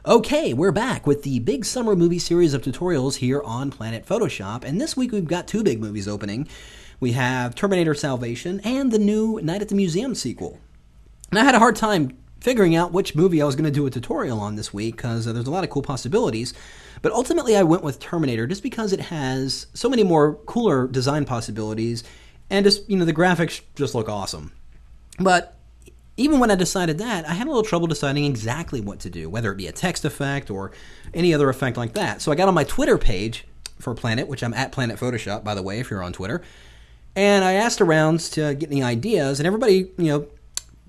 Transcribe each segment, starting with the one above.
Okay, we're back with the big summer movie series of tutorials here on Planet Photoshop, and this week we've got two big movies opening. We have Terminator Salvation and the new Night at the Museum sequel. And I had a hard time figuring out which movie I was going to do a tutorial on this week because there's a lot of cool possibilities, but ultimately I went with Terminator just because it has so many more cooler design possibilities and just, the graphics just look awesome. But even when I decided that, I had a little trouble deciding exactly what to do, whether it be a text effect or any other effect like that. So I got on my Twitter page for Planet, which I'm at Planet Photoshop, by the way, if you're on Twitter, and I asked around to get any ideas, and everybody,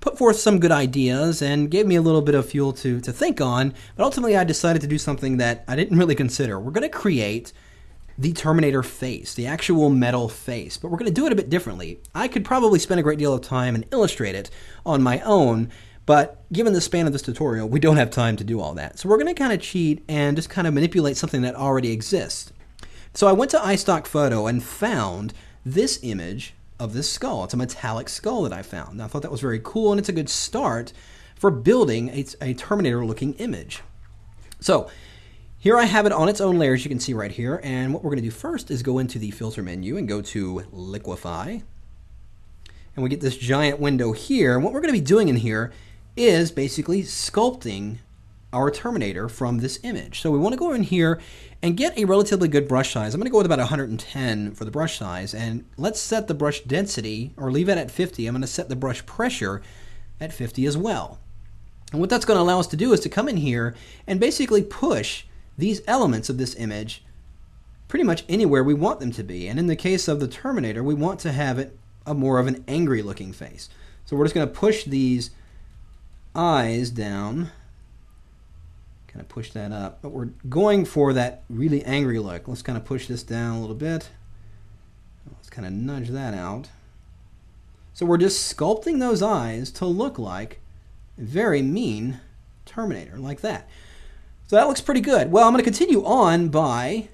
put forth some good ideas and gave me a little bit of fuel to think on, but ultimately I decided to do something that I didn't really consider. We're going to create the Terminator face, the actual metal face, but we're going to do it a bit differently. I could probably spend a great deal of time and illustrate it on my own, but given the span of this tutorial, we don't have time to do all that. So we're going to kind of cheat and just kind of manipulate something that already exists. So I went to iStock Photo and found this image of this skull. It's a metallic skull that I found. Now, I thought that was very cool, and it's a good start for building a Terminator-looking image. So here I have it on its own layers, you can see right here, and what we're going to do first is go into the filter menu and go to liquify, and we get this giant window here, and what we're going to be doing in here is basically sculpting our Terminator from this image. So we want to go in here and get a relatively good brush size. I'm going to go with about 110 for the brush size, and let's set the brush density, or leave it at 50. I'm going to set the brush pressure at 50 as well. And what that's going to allow us to do is to come in here and basically push these elements of this image pretty much anywhere we want them to be. And in the case of the Terminator, we want to have it a more of an angry looking face. So we're just going to push these eyes down, kind of push that up, but we're going for that really angry look. Let's kind of push this down a little bit. Let's kind of nudge that out. So we're just sculpting those eyes to look like a very mean Terminator, like that. So that looks pretty good. Well, I'm going to continue on by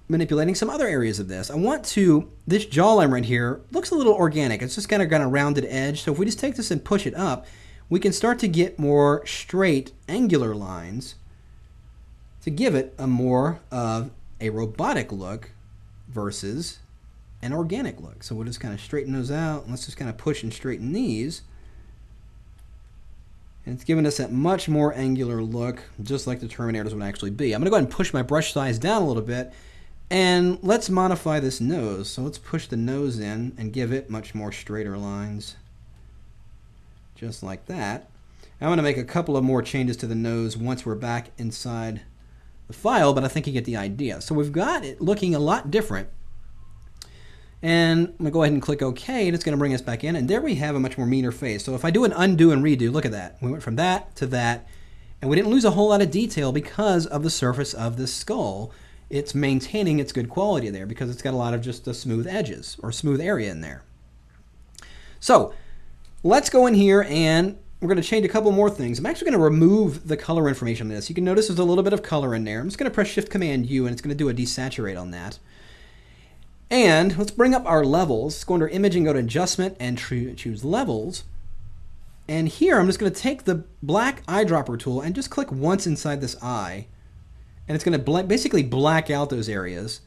manipulating some other areas of this. I want to, this jawline right here looks a little organic. It's just kind of got a rounded edge. So if we just take this and push it up, we can start to get more straight, angular lines to give it a more of a robotic look versus an organic look. So we'll just kind of straighten those out. Let's just kind of push and straighten these. And it's giving us that much more angular look, just like the Terminators would actually be. I'm going to go ahead and push my brush size down a little bit, and let's modify this nose. So let's push the nose in and give it much more straighter lines, just like that. I'm going to make a couple of more changes to the nose once we're back inside the file, but I think you get the idea. So we've got it looking a lot different. And I'm going to go ahead and click OK, and it's going to bring us back in. And there we have a much more meaner face. So if I do an undo and redo, look at that. We went from that to that, and we didn't lose a whole lot of detail because of the surface of this skull. It's maintaining its good quality there because it's got a lot of just the smooth edges or smooth area in there. So let's go in here and we're going to change a couple more things. I'm actually going to remove the color information on this. You can notice there's a little bit of color in there. I'm just going to press Shift-Command-U, and it's going to do a desaturate on that. And let's bring up our levels. Let's go under Image and go to Adjustment and choose Levels. And here I'm just going to take the black eyedropper tool and just click once inside this eye. And it's going to basically black out those areas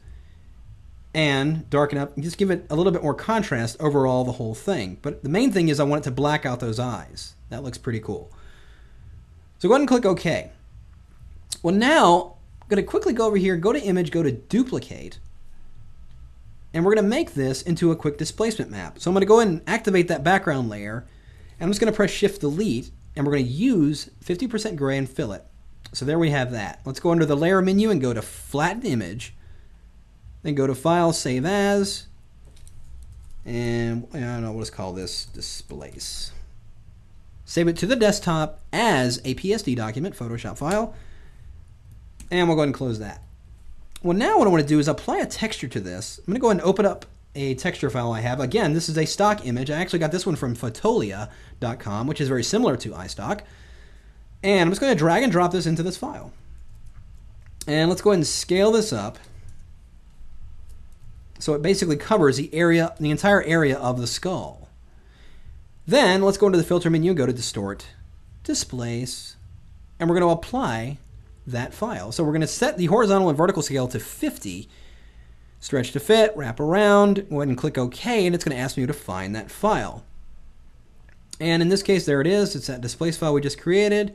and darken up and just give it a little bit more contrast overall the whole thing. But the main thing is I want it to black out those eyes. That looks pretty cool. So go ahead and click OK. Well, now I'm going to quickly go over here, go to Image, go to Duplicate. And we're going to make this into a quick displacement map. So I'm going to go ahead and activate that background layer. And I'm just going to press Shift-Delete. And we're going to use 50% gray and fill it. So there we have that. Let's go under the Layer menu and go to Flatten Image. Then go to File, Save As. And I don't know, we'll just call this Displace. Save it to the desktop as a PSD document, Photoshop file. And we'll go ahead and close that. Well, now what I want to do is apply a texture to this. I'm going to go ahead and open up a texture file I have. Again, this is a stock image. I actually got this one from Fotolia.com, which is very similar to iStock. And I'm just going to drag and drop this into this file. And let's go ahead and scale this up so it basically covers the entire area of the skull. Then let's go into the filter menu, go to Distort, Displace, and we're going to apply that file. So we're going to set the horizontal and vertical scale to 50, stretch to fit, wrap around, go ahead and click OK, and it's going to ask me to find that file. And in this case, there it is. It's that displace file we just created.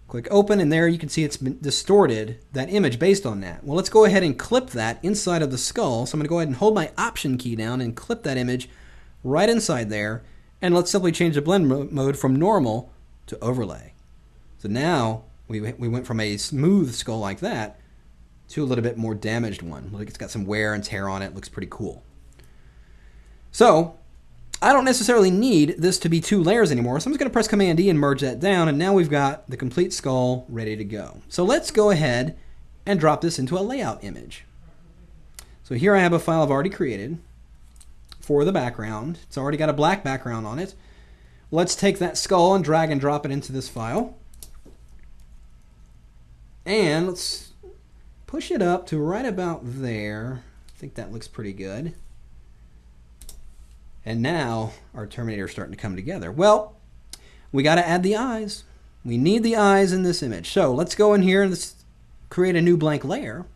Click open, and there you can see it's been distorted that image based on that. Well, let's go ahead and clip that inside of the skull. So I'm going to go ahead and hold my Option key down and clip that image right inside there. And let's simply change the blend mode from normal to overlay. So now we went from a smooth skull like that to a little bit more damaged one. Look, it's got some wear and tear on it. Looks pretty cool. So I don't necessarily need this to be 2 layers anymore, so I'm just going to press Command D and merge that down, and now we've got the complete skull ready to go. So let's go ahead and drop this into a layout image. So here I have a file I've already created for the background. It's already got a black background on it. Let's take that skull and drag and drop it into this file. And let's push it up to right about there. I think that looks pretty good. And now our Terminator is starting to come together. Well, we got to add the eyes. We need the eyes in this image. So let's go in here and let's create a new blank layer.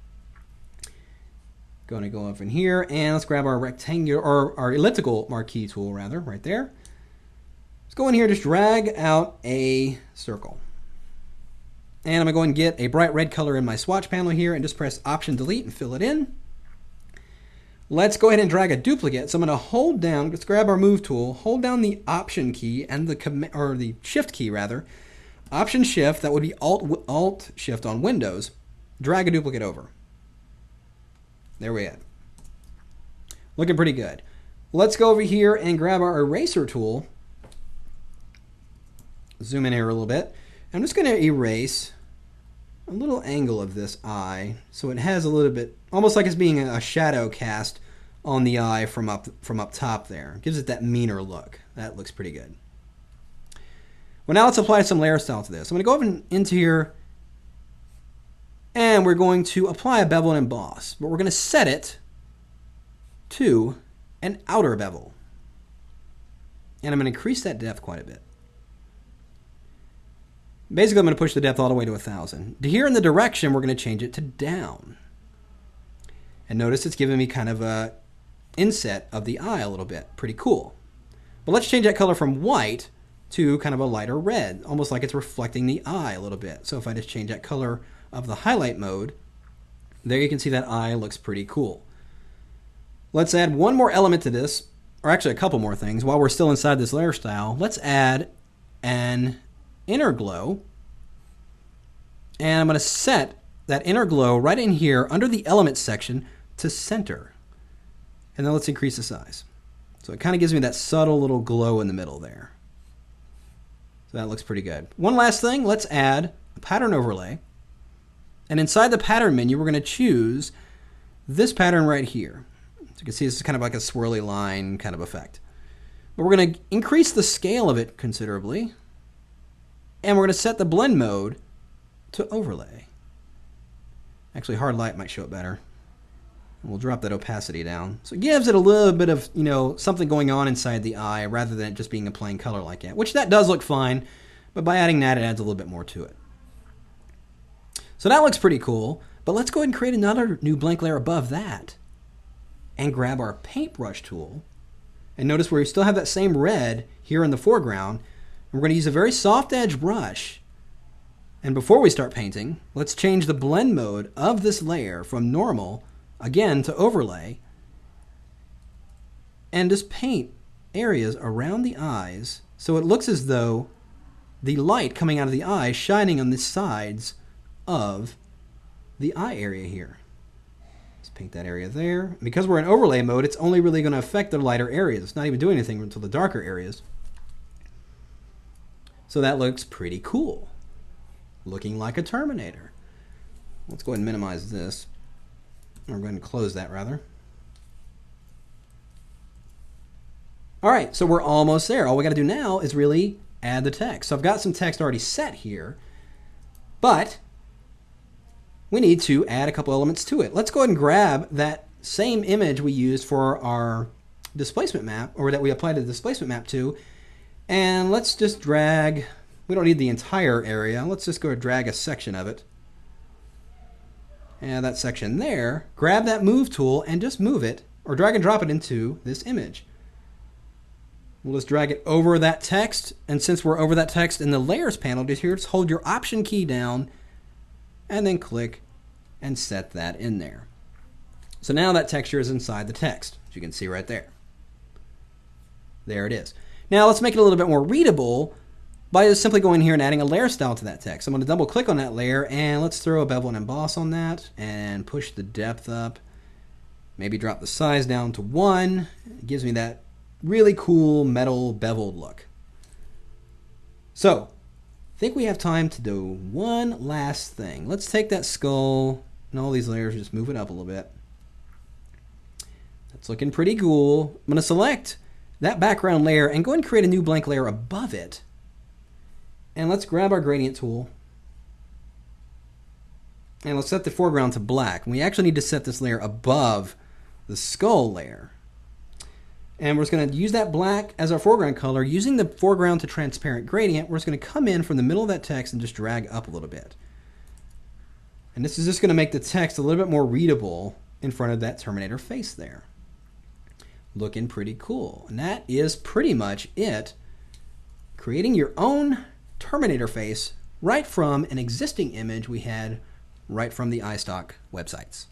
Going to go up in here and let's grab our rectangular or our elliptical marquee tool rather, right there. Let's go in here, just drag out a circle. And I'm going to get a bright red color in my swatch panel here and just press Option Delete and fill it in. Let's go ahead and drag a duplicate. So I'm going to hold down, let's grab our Move tool, hold down the Option key and the Shift key rather. Option Shift, that would be Alt Shift on Windows. Drag a duplicate over. There we go. Looking pretty good. Let's go over here and grab our eraser tool. Zoom in here a little bit. I'm just going to erase a little angle of this eye so it has a little bit, almost like it's being a shadow cast on the eye from up top there. Gives it that meaner look. That looks pretty good. Well, now let's apply some layer style to this. I'm going to go into here and we're going to apply a bevel and emboss, but we're going to set it to an outer bevel. And I'm going to increase that depth quite a bit. Basically, I'm going to push the depth all the way to 1,000. Here in the direction, we're going to change it to down. And notice it's giving me kind of a inset of the eye a little bit. Pretty cool. But let's change that color from white to kind of a lighter red, almost like it's reflecting the eye a little bit. So if I just change that color of the highlight mode, there you can see that eye looks pretty cool. Let's add one more element to this, or actually a couple more things. While we're still inside this layer style, let's add an inner glow. And I'm going to set that inner glow right in here under the elements section to center. And then let's increase the size. So it kind of gives me that subtle little glow in the middle there. So that looks pretty good. One last thing, let's add a pattern overlay. And inside the pattern menu, we're going to choose this pattern right here. So you can see this is kind of like a swirly line kind of effect. But we're going to increase the scale of it considerably. And we're going to set the blend mode to overlay. Actually, hard light might show it better. And we'll drop that opacity down. So it gives it a little bit of, something going on inside the eye rather than it just being a plain color like that, which that does look fine. But by adding that, it adds a little bit more to it. So that looks pretty cool, but let's go ahead and create another new blank layer above that and grab our paintbrush tool. And notice where we still have that same red here in the foreground. We're going to use a very soft edge brush. And before we start painting, let's change the blend mode of this layer from normal, again, to overlay. And just paint areas around the eyes so it looks as though the light coming out of the eye shining on the sides of the eye area here. Let's paint that area there. Because we're in overlay mode, it's only really going to affect the lighter areas. It's not even doing anything until the darker areas. So that looks pretty cool. Looking like a Terminator. Let's go ahead and minimize this. We're going to close that rather. All right, so we're almost there. All we got to do now is really add the text. So I've got some text already set here, but we need to add a couple elements to it. Let's go ahead and grab that same image we used for our displacement map, or that we applied the displacement map to, and let's just drag, We don't need the entire area. Let's just go drag a section of it. And that section there, grab that move tool and just move it, or drag and drop it into this image. We'll just drag it over that text, and since we're over that text in the layers panel, just hold your option key down and then click and set that in there. So now that texture is inside the text, as you can see right there. There it is. Now let's make it a little bit more readable by just simply going here and adding a layer style to that text. I'm going to double click on that layer and let's throw a bevel and emboss on that and push the depth up. Maybe drop the size down to 1. It gives me that really cool metal beveled look. So I think we have time to do one last thing. Let's take that skull and all these layers, just move it up a little bit. That's looking pretty cool. I'm going to select that background layer and go ahead and create a new blank layer above it. And let's grab our gradient tool and let's set the foreground to black. We actually need to set this layer above the skull layer. And we're just going to use that black as our foreground color. Using the foreground to transparent gradient, we're just going to come in from the middle of that text and just drag up a little bit. And this is just going to make the text a little bit more readable in front of that Terminator face there. Looking pretty cool. And that is pretty much it. Creating your own Terminator face right from an existing image we had right from the iStock websites.